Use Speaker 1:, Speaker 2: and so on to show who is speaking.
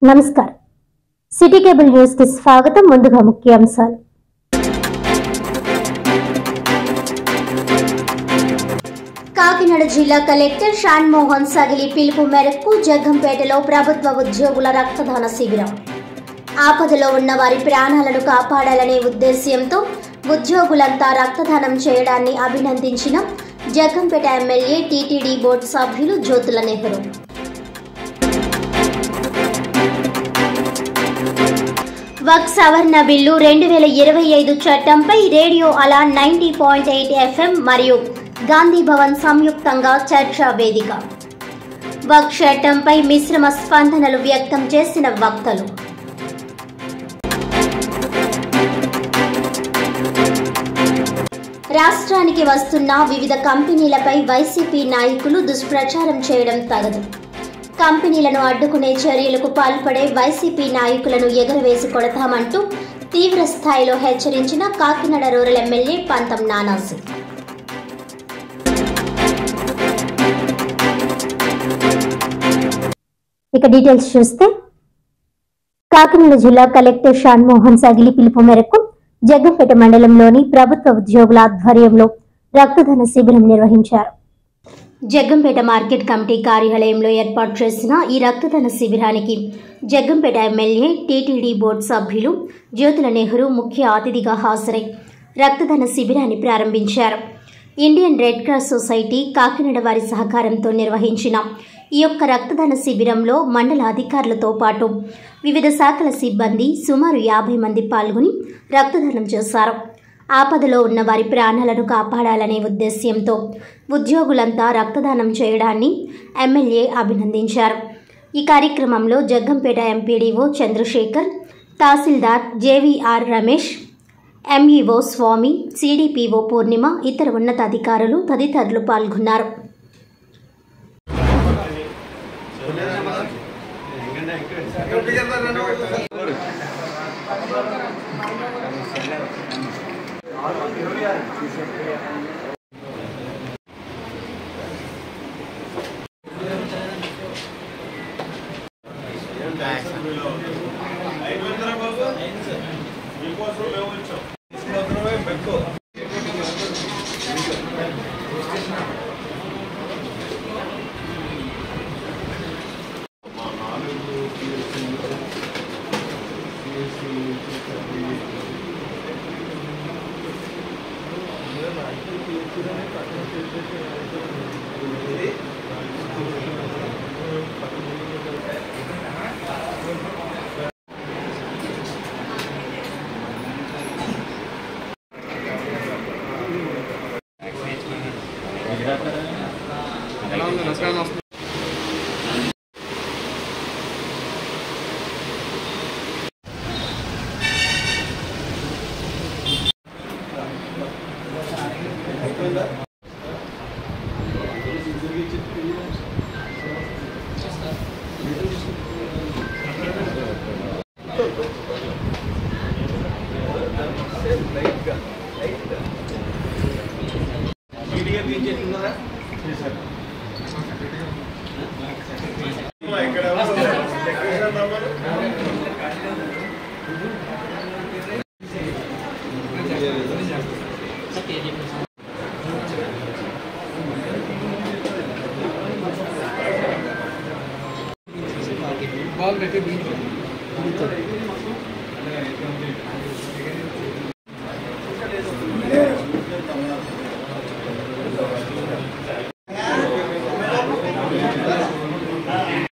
Speaker 1: నమస్కారం city cable news కి స్వాగతం। ముందుగా ముఖ్యాంశాలు। కాకినాడ జిల్లా కలెక్టర్ షాన్ మోహన్ సగిలి పిలుపు మేరకు జగ్గంపేటలో ప్రభుత్వ ఉద్యోగుల రక్తదాన శిబిరం। ఆపదలో ఉన్న వారి ప్రాణాలను కాపాడాలనే ఉద్దేశ్యంతో ఉద్యోగులంతా రక్తదానం చేయడాన్ని అభినందించిన జగ్గంపేట ఎమ్మెల్యే టీటీడీ బోర్డు సభ్యులు జ్యోతుల నెహ్రూ। వక్ఫ్ సవరణ బిల్లు 2025 చట్టంపై రేడియో అలా 90.8 FM మరియు గాంధీ భవన్ సంయుక్తంగా చర్చా వేదిక। వక్ఫ్ చట్టంపై మిశ్రమ స్పందనలు వ్యక్తం చేసిన వక్తలు। రాష్ట్రానికి వస్తున్న వివిధ కంపెనీలపై వైసీపీ నాయకులు దుష్ప్రచారం చేయడం తగదు। కంపెనీలను అడ్డుకునే చర్యలకు పాల్పడే వైసీపీ నాయకులను ఎగరవేసి కొడతామంటూ తీవ్ర స్థాయిలో హెచ్చరించిన కాకినాడ రూరల్ ఎమ్మెల్యే పంతం నానాజీ। ఇక డీటెయిల్స్ చూస్తే కాకినాడ జిల్లా కలెక్టర్ షాన్ మోహన్ సగిలి పిలుపు మేరకు జగ్గంపేట మండలంలోని ప్రభుత్వ ఉద్యోగుల ఆధ్వర్యంలో రక్తదాన శిబిరం నిర్వహించారు। జగ్గంపేట మార్కెట్ కమిటీ కార్యాలయంలో ఏర్పాటు చేసిన ఈ రక్తదాన శిబిరానికి జగ్గంపేట ఎమ్మెల్యే టీటీడీ బోర్డు సభ్యులు జ్యోతుల నెహ్రూ ముఖ్య అతిథిగా హాజరై రక్తదాన శిబిరాన్ని ప్రారంభించారు। Indian red cross society Kakinada వారి సహకారంతో నిర్వహించిన ఈ యొక్క రక్తదాన శిబిరంలో మండల అధికారులతో పాటు వివిధ శాఖల సిబ్బంది సుమారు 50 మంది పాల్గొని రక్తదానం చేశారు। ఆపదలో ఉన్న వారి ప్రాణాలను కాపాడాలనే ఉద్దేశ్యంతో ఉద్యోగులంతా రక్తదానం చేయడాన్ని ఎమ్మెల్యే అభినందించారు। ఈ కార్యక్రమంలో జగ్గంపేట ఎంపీడీఓ చంద్రశేఖర్, తహసీల్దార్ జేవీఆర్ రమేష్, ఎంఈఓ స్వామి, సిడిపిఓ పూర్ణిమ, ఇతర ఉన్నతాధికారులు తదితరులు పాల్గొన్నారు।